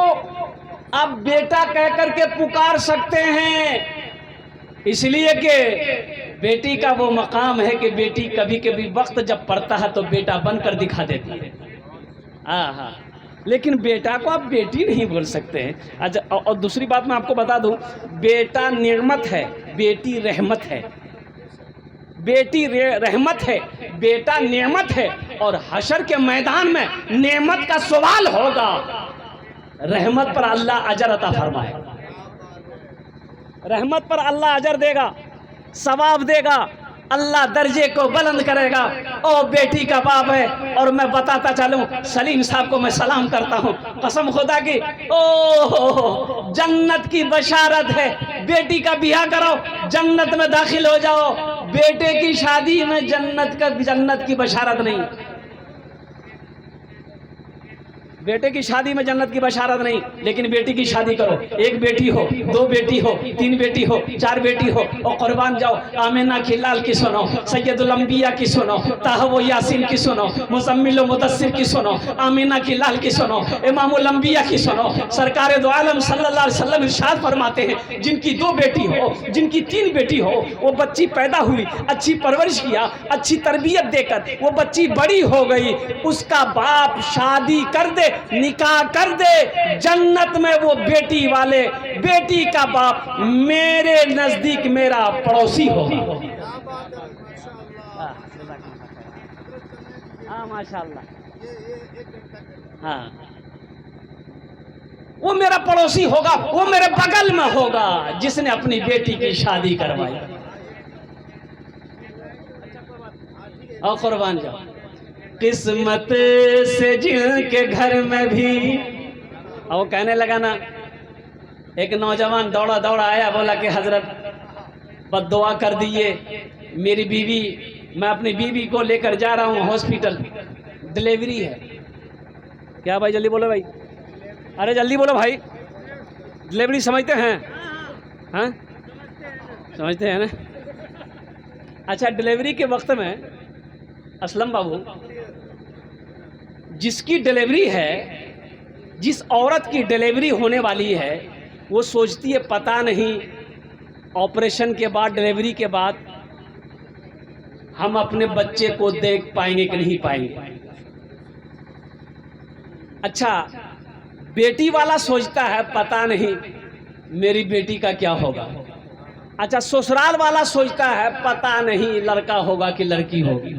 आप बेटा कह करके पुकार सकते हैं, इसलिए कि बेटी का वो मकाम है कि बेटी कभी कभी वक्त जब पड़ता है तो बेटा बनकर दिखा देती है। हाँ, लेकिन बेटा को आप बेटी नहीं बोल सकते हैं। अच्छा, और दूसरी बात मैं आपको बता दूं, बेटा नेमत है, बेटी रहमत है। बेटी रहमत है, बेटा नेमत है। और हशर के मैदान में नेमत का सवाल होगा, रहमत पर अल्लाह अजर अता फरमाए, रहमत पर अल्लाह अजर देगा, सवाब देगा, अल्लाह दर्जे को बुलंद करेगा। ओ बेटी का बाप है। और मैं बताता चलूं, सलीम साहब को मैं सलाम करता हूं, कसम खुदा की, ओ जन्नत की बशारत है। बेटी का बियाह करो, जन्नत में दाखिल हो जाओ। बेटे की शादी में जन्नत की बशारत नहीं, बेटे की शादी में जन्नत की बशारत नहीं, लेकिन बेटी की शादी करो। एक बेटी हो, दो बेटी हो, तीन बेटी हो, चार बेटी हो, और कुर्बान जाओ, आमिना की लाल की सुनो, सैयदुल अंबिया की सुनो, ताहव यासीन की सुनो, मुज़म्मिल मुदस्सिर की सुनो, आमिना की लाल की सुनो, इमामुल अंबिया की सुनो। सरकार दो आलम सल्लल्लाहु अलैहि वसल्लम इरशाद फरमाते हैं, जिनकी दो बेटी हो, जिनकी तीन बेटी हो, वो बच्ची पैदा हुई, अच्छी परवरिश किया, अच्छी तरबियत देकर वो बच्ची बड़ी हो गई, उसका बाप शादी कर दे, निकाह कर दे, जन्नत में वो बेटी वाले, बेटी का बाप मेरे नजदीक मेरा पड़ोसी होगा। हाँ माशाल्लाह, हाँ, वो मेरा पड़ोसी होगा, वो मेरे बगल में होगा, जिसने अपनी बेटी की शादी करवाई। और कुर्बान जाओ, किस्मत से जिनके घर में भी। और वो कहने लगा ना, एक नौजवान दौड़ा दौड़ा आया, बोला कि हजरत बद्दुआ कर दिए, मेरी बीवी, मैं अपनी बीवी को लेकर जा रहा हूँ हॉस्पिटल, डिलीवरी है। क्या भाई, जल्दी बोलो भाई, अरे जल्दी बोलो भाई, डिलीवरी समझते हैं? हाँ समझते हैं ना? अच्छा, डिलीवरी के वक्त में असलम बाबू, जिसकी डिलीवरी है, जिस औरत की डिलीवरी होने वाली है, वो सोचती है पता नहीं ऑपरेशन के बाद, डिलीवरी के बाद हम अपने बच्चे को देख पाएंगे कि नहीं पाएंगे। अच्छा, बेटी वाला सोचता है पता नहीं मेरी बेटी का क्या होगा। अच्छा, ससुराल वाला सोचता है पता नहीं लड़का होगा कि लड़की होगी।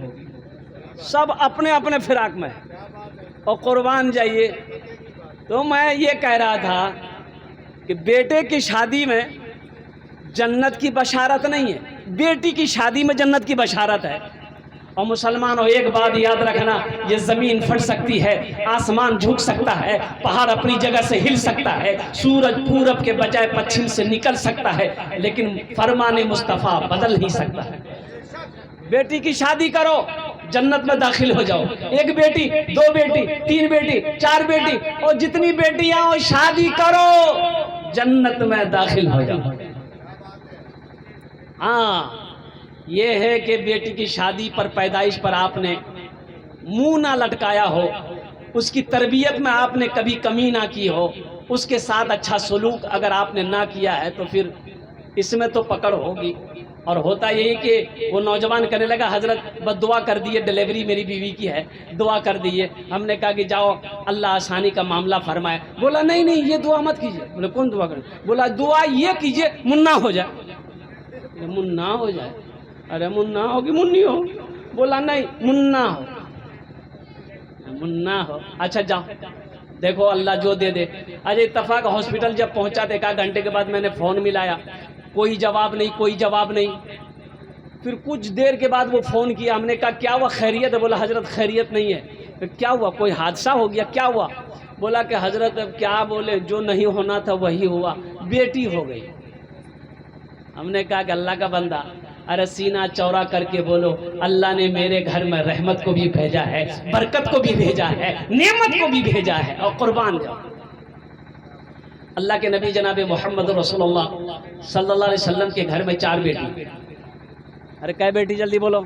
सब अपने अपने फिराक में और कुर्बान जाइए। तो मैं ये कह रहा था कि बेटे की शादी में जन्नत की बशारत नहीं है, बेटी की शादी में जन्नत की बशारत है। और मुसलमानों एक बात याद रखना, ये ज़मीन फट सकती है, आसमान झुक सकता है, पहाड़ अपनी जगह से हिल सकता है, सूरज पूरब के बजाय पश्चिम से निकल सकता है, लेकिन फरमाने मुस्तफ़ा बदल नहीं सकता है। बेटी की शादी करो, जन्नत में दाखिल हो जाओ। एक बेटी, दो बेटी, तीन बेटी, चार बेटी, और जितनी बेटियां हो शादी करो, जन्नत में दाखिल हो जाओ। हाँ, ये है कि बेटी की शादी पर, पैदाइश पर आपने मुंह ना लटकाया हो, उसकी तरबियत में आपने कभी कमी ना की हो, उसके साथ अच्छा सलूक अगर आपने ना किया है तो फिर इसमें तो पकड़ होगी। और होता यही कि वो नौजवान करने लगा, हजरत बस दुआ कर दिए, डिलीवरी मेरी बीवी की है, दुआ कर दिए। हमने कहा कि जाओ अल्लाह आसानी का मामला फरमाए। बोला नहीं नहीं, ये दुआ मत कीजिए। बोले कौन दुआ करे? बोला दुआ ये कीजिए मुन्ना हो जाए। मुन्ना हो जाए? अरे मुन्ना हो कि मुन्नी हो? बोला नहीं, मुन्ना हो, मुन्ना हो। अच्छा जाओ, देखो अल्लाह जो दे दे। अरे इत्तफाक हॉस्पिटल जब पहुंचा, देखा घंटे के बाद मैंने फ़ोन मिलाया, कोई जवाब नहीं, कोई जवाब नहीं। फिर कुछ देर के बाद वो फ़ोन किया, हमने कहा क्या हुआ, खैरियत है? बोला हजरत खैरियत नहीं है। फिर क्या हुआ, कोई हादसा हो गया, क्या हुआ? बोला कि हजरत अब क्या बोले, जो नहीं होना था वही हुआ, बेटी हो गई। हमने कहा कि अल्लाह का बंदा, अरे सीना चौड़ा करके बोलो, अल्लाह ने मेरे घर में रहमत को भी भेजा है, बरकत को भी भेजा है, नेमत को भी भेजा है, और कुर्बान जाओ। अल्लाह के नबी जनाब मोहम्मद रसूलुल्लाह सल्लल्लाहु अलैहि वसल्लम के घर में 4 बेटी। अरे कै बेटी, जल्दी बोलो।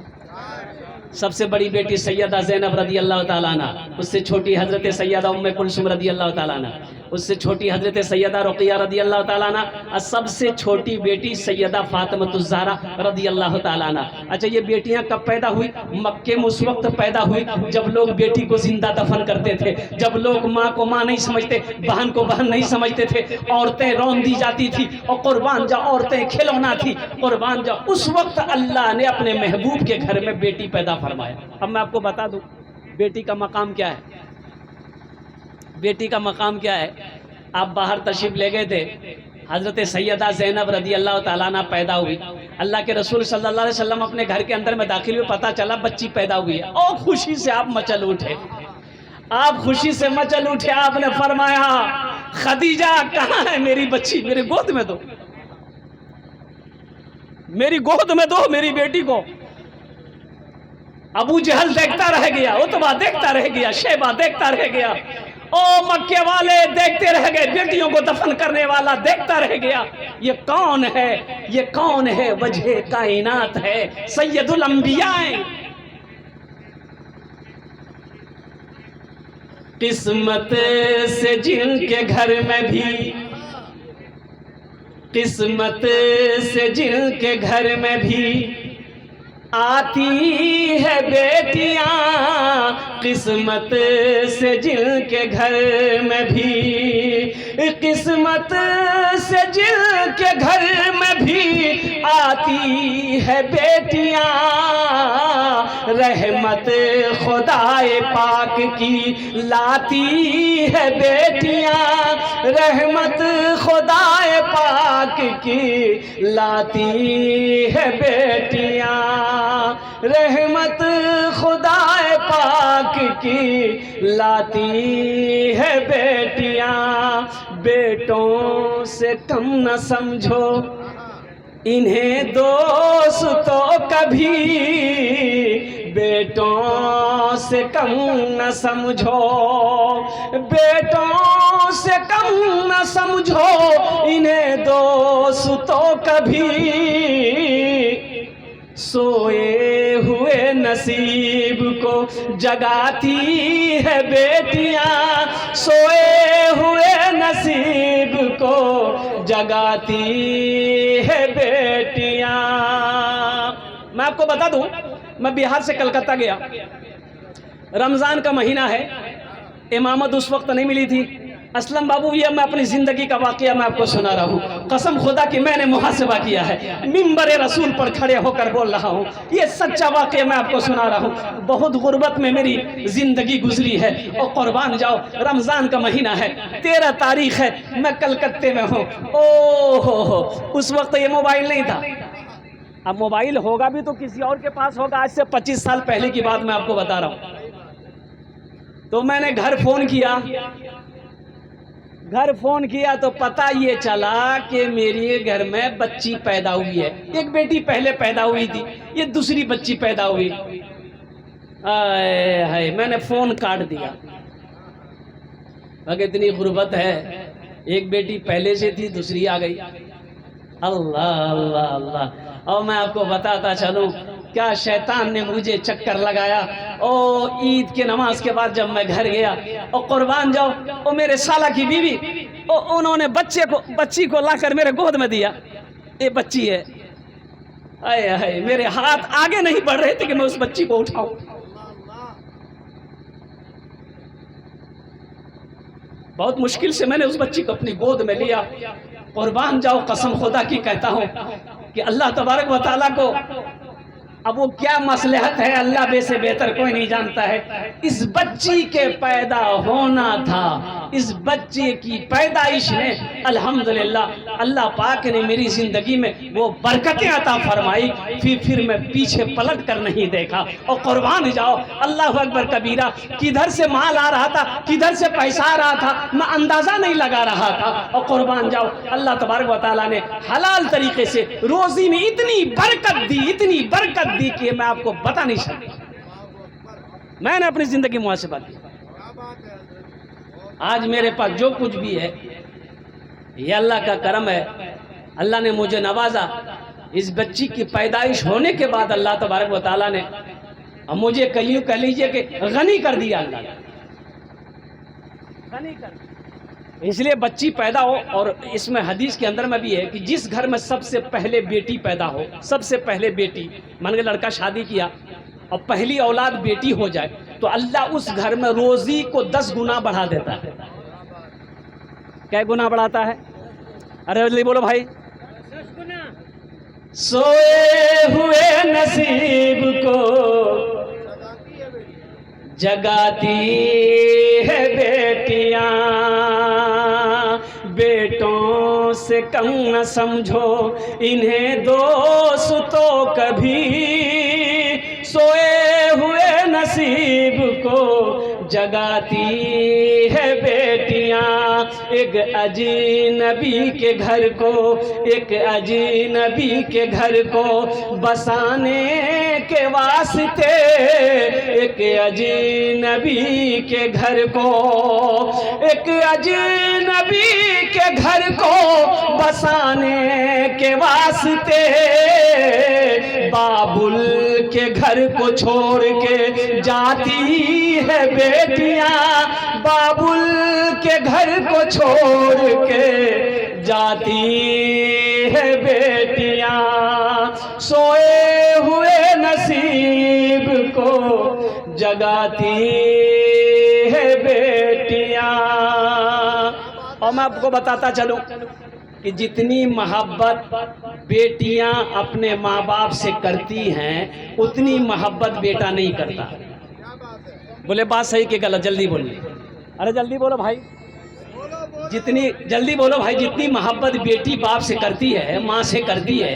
सबसे बड़ी बेटी सैयदा ज़ैनब रदी अल्लाह ताला अन्हा, उससे छोटी हज़रत सैयदा उम्मे कुलसूम रदी अल्लाह ताला अन्हा, उससे छोटी हज़रत सैयदा रुक़िया रदी अल्लाह ताला अन्हा, और सबसे छोटी बेटी सैयदा फ़ातिमतुज़ ज़हरा रदी अल्लाह ताला अन्हा। अच्छा, ये बेटियां कब पैदा हुई? मक्के में उस वक्त पैदा हुई जब लोग बेटी को जिंदा दफन करते थे, जब लोग माँ को माँ नहीं समझते, बहन को बहन नहीं समझते थे, औरतें रौन दी जाती थी, और कुर्बान जा औरतें खिलौना थी, कुर्बान जा। उस वक्त अल्लाह ने अपने महबूब के घर में बेटी पैदा फरमाया। अब मैं आपको बता दूं बेटी का मकाम क्या है। बेटी का मकाम क्या है? आप बाहर तशरीफ ले गए थे, हजरत सैयदा ज़ैनब रदी अल्लाह ताला अन्हा पैदा हुई। अल्लाह के रसूल सल्लल्लाहु अलैहि वसल्लम अपने घर के अंदर में दाखिल हुए, पता चला बच्ची पैदा हुई है, और खुशी से आप मचल उठे, आप खुशी से मचल उठे। आपने फरमाया खदीजा कहाँ है मेरी बच्ची, मेरी गोद में दो, मेरी गोद में दो मेरी बेटी को। अबू जहल देखता रह गया, उतबा देखता रह गया, शैबा देखता रह गया, ओ मक्के वाले देखते रह गए, बेटियों को दफन करने वाला देखता रह गया। ये कौन है, ये कौन है? वजह कायनात है, सैयदुल अंबिया। किस्मत से जिनके घर में भी, किस्मत से जिनके घर में भी आती है बेटियां, किस्मत से जिनके घर में भी, किस्मत से जिनके घर में भी आती है बेटियां, रहमत खुदाए पाक की लाती है बेटियां, रहमत खुदाए पाक की लाती है बेटियां, रहमत खुदाए पाक की लाती है बेटियां। बेटों से कम न समझो इन्हें दोस्तों कभी, बेटों से कम न समझो, बेटों से कम न समझो इन्हें दोस्तों कभी, सोए हुए नसीब को जगाती है बेटियां, सोए हुए नसीब को जगाती है बेटियां। मैं आपको बता दूं, मैं बिहार से कलकत्ता गया, रमज़ान का महीना है, इमामत उस वक्त नहीं मिली थी, असलम बाबू, ये मैं अपनी ज़िंदगी का वाक़या मैं आपको सुना रहा हूँ। कसम खुदा कि मैंने मुहासिबा किया है, मिंबर रसूल पर खड़े होकर बोल रहा हूँ। ये सच्चा वाक़या मैं आपको सुना रहा हूँ। बहुत गुर्बत में मेरी ज़िंदगी गुजरी है। और कुर्बान जाओ, रमज़ान का महीना है, 13 तारीख है, मैं कलकत्ते में हूँ। हो, उस वक्त ये मोबाइल नहीं था। अब मोबाइल होगा भी तो किसी और के पास होगा। आज से 25 साल पहले की बात मैं आपको बता रहा हूँ। तो मैंने घर फ़ोन किया तो पता ये चला कि मेरे घर में बच्ची पैदा हुई है। एक बेटी पहले पैदा हुई थी, ये दूसरी बच्ची पैदा हुई। आए हाय, मैंने फ़ोन काट दिया। मगर इतनी गुर्बत है, एक बेटी पहले से थी, दूसरी आ गई। अल्लाह अल्लाह अल्लाह। और मैं आपको बताता चलूं, क्या शैतान ने मुझे चक्कर लगाया। ओ ईद के नमाज के बाद जब मैं घर गया, और कुर्बान जाओ, ओ मेरे साला की बीवी, ओ उन्होंने बच्ची को लाकर मेरे गोद में दिया। ये बच्ची है। आए हाय, मेरे हाथ आगे नहीं बढ़ रहे थे कि मैं उस बच्ची को उठाऊं। बहुत मुश्किल से मैंने उस बच्ची को अपनी गोद में लिया। कुर्बान जाओ, कसम खुदा की कहता हूं कि अल्लाह तबारक व तआला को, अब वो क्या मसलहत है, अल्लाह से बेहतर कोई नहीं जानता है। इस बच्ची के पैदा होना था, इस बच्चे की पैदाइश ने अल्हम्दुलिल्लाह अल्लाह पाक ने मेरी ज़िंदगी में वो बरकतें अता फरमाई। फिर मैं पीछे पलट कर नहीं देखा। और कुर्बान जाओ, अल्लाह अकबर कबीरा, किधर से माल आ रहा था, किधर से पैसा आ रहा था, मैं अंदाज़ा नहीं लगा रहा था। और कुर्बान जाओ, अल्लाह तबारक व तआला ने हलाल तरीके से रोज़ी में इतनी बरकत दी कि मैं आपको बता नहीं सकता। मैंने अपनी ज़िंदगी मुहासिबा की। आज मेरे पास जो कुछ भी है, ये अल्लाह का करम है। अल्लाह ने मुझे नवाजा। इस बच्ची की पैदाइश होने के बाद अल्लाह तबारक व तआला ने मुझे कह लीजिए कि गनी कर दिया। अल्लाह ने गनी कर दिया। इसलिए बच्ची पैदा हो। और इसमें हदीस के अंदर में भी है कि जिस घर में सबसे पहले बेटी पैदा हो, सबसे पहले बेटी, मान के लड़का शादी किया और पहली औलाद बेटी हो जाए, तो अल्लाह उस घर में रोज़ी को 10 गुना बढ़ा देता है। क्या गुना बढ़ाता है? अरे जल्दी बोलो भाई। 10 गुना। सोए हुए नसीब को जगाती है बेटियां, बेटों से कम न समझो इन्हें दोस्तों कभी। सोए हुए नसीब को जगाती है बेटियां, एक अजनबी के घर को, एक अजनबी के घर को बसाने के वास्ते, एक अजनबी के घर को, एक अजनबी के घर को बसाने के वास्ते, बाबुल के घर को छोड़ के जाती है बेटियां, बाबुल के घर को छोड़ के जाती है बेटियां। सोए हुए नसीब को जगाती है बेटियां। और मैं आपको बताता चलूं कि जितनी मोहब्बत बेटियां अपने माँ बाप से करती हैं, उतनी मोहब्बत बेटा नहीं करता। बोले बात सही कि गलत? जल्दी बोलिए। अरे जल्दी बोलो भाई, जितनी जल्दी बोलो भाई। जितनी मोहब्बत बेटी बाप से करती है, माँ से करती है,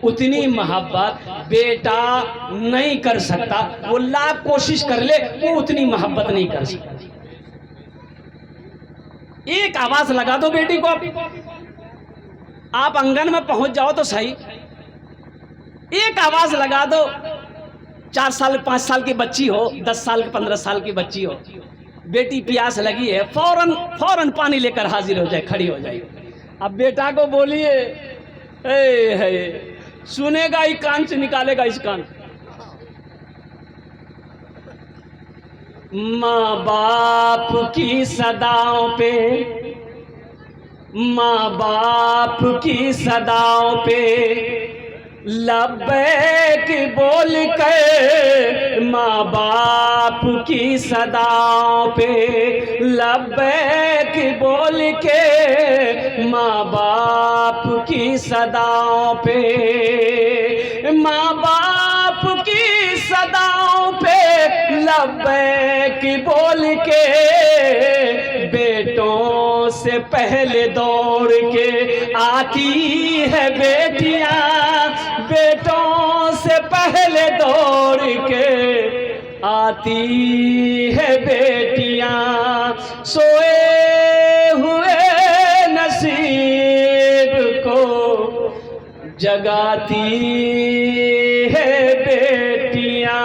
उतनी मोहब्बत बेटा नहीं कर सकता। वो लाख कोशिश कर ले, वो उतनी मोहब्बत नहीं कर सकता। एक आवाज लगा दो बेटी को, आप आंगन में पहुंच जाओ तो सही, एक आवाज लगा दो। 4 साल 5 साल की बच्ची हो, 10 साल 15 साल की बच्ची हो, बेटी प्यास लगी है, फौरन पानी लेकर हाजिर हो जाए, खड़ी हो जाए। अब बेटा को बोलिए, सुनेगा ही कान से, निकालेगा इस कान। माँ बाप की सदाओं पे, माँ बाप की सदाओं पे लब्बैक बोल कर माँ बाप की सदाओं पे, लब्बैक बोल के माँ बाप की सदाओं पे, माँ बाप की सदाओं पे लब्बैक बोल के, बेटों से पहले दौड़ के आती है बेटियां, बेटों से पहले दौड़ के आती है बेटियां, सोए हुए नसीब को जगाती है बेटियां।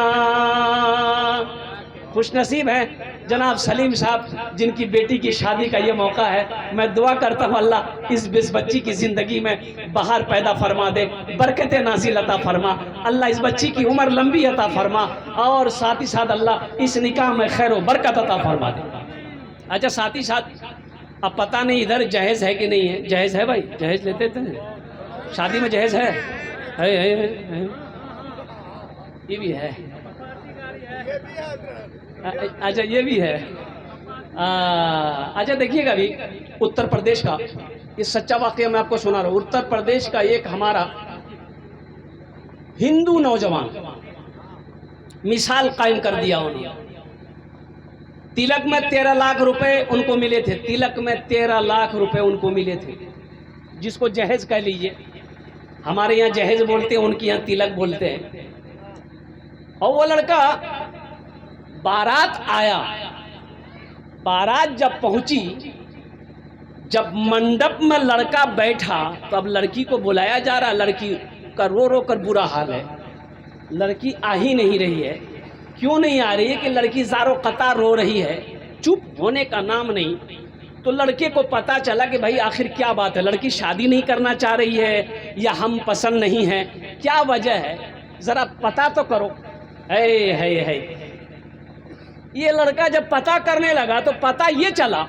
खुश नसीब है जनाब सलीम साहब जिनकी बेटी की शादी का ये मौका है। मैं दुआ करता हूँ अल्लाह इस बच्ची की ज़िंदगी में बाहर पैदा फरमा दे, बरकत नाज़िल अता फरमा, अल्लाह इस बच्ची की उम्र लंबी अता फरमा, और साथ ही साथ अल्लाह इस निकाह में खैर व बरकत अता फरमा दे। अच्छा साथ ही साथ अब पता नहीं इधर जहेज़ है कि नहीं है। जहेज़ है भाई, जहेज़ लेते थे शादी में, जहेज़ है? ये भी है, अच्छा ये भी है। अच्छा देखिएगा अभी उत्तर प्रदेश का ये सच्चा वाकया मैं आपको सुना रहा हूँ। उत्तर प्रदेश का एक हमारा हिंदू नौजवान मिसाल कायम कर दिया उन्होंने। तिलक में 13 लाख रुपए उनको मिले थे, तिलक में 13 लाख रुपए उनको मिले थे, जिसको जहेज कह लीजिए। हमारे यहाँ जहेज बोलते हैं, उनके यहाँ तिलक बोलते हैं। और वो लड़का बारात आया, बारात जब पहुंची, जब मंडप में लड़का बैठा तो अब लड़की को बुलाया जा रहा, लड़की का रो रो कर बुरा हाल है, लड़की आ ही नहीं रही है। क्यों नहीं आ रही है कि लड़की ज़ारो कतार रो रही है, चुप होने का नाम नहीं। तो लड़के को पता चला कि भाई आखिर क्या बात है, लड़की शादी नहीं करना चाह रही है या हम पसंद नहीं हैं, क्या वजह है, ज़रा पता तो करो। है ये लड़का जब पता करने लगा तो पता ये चला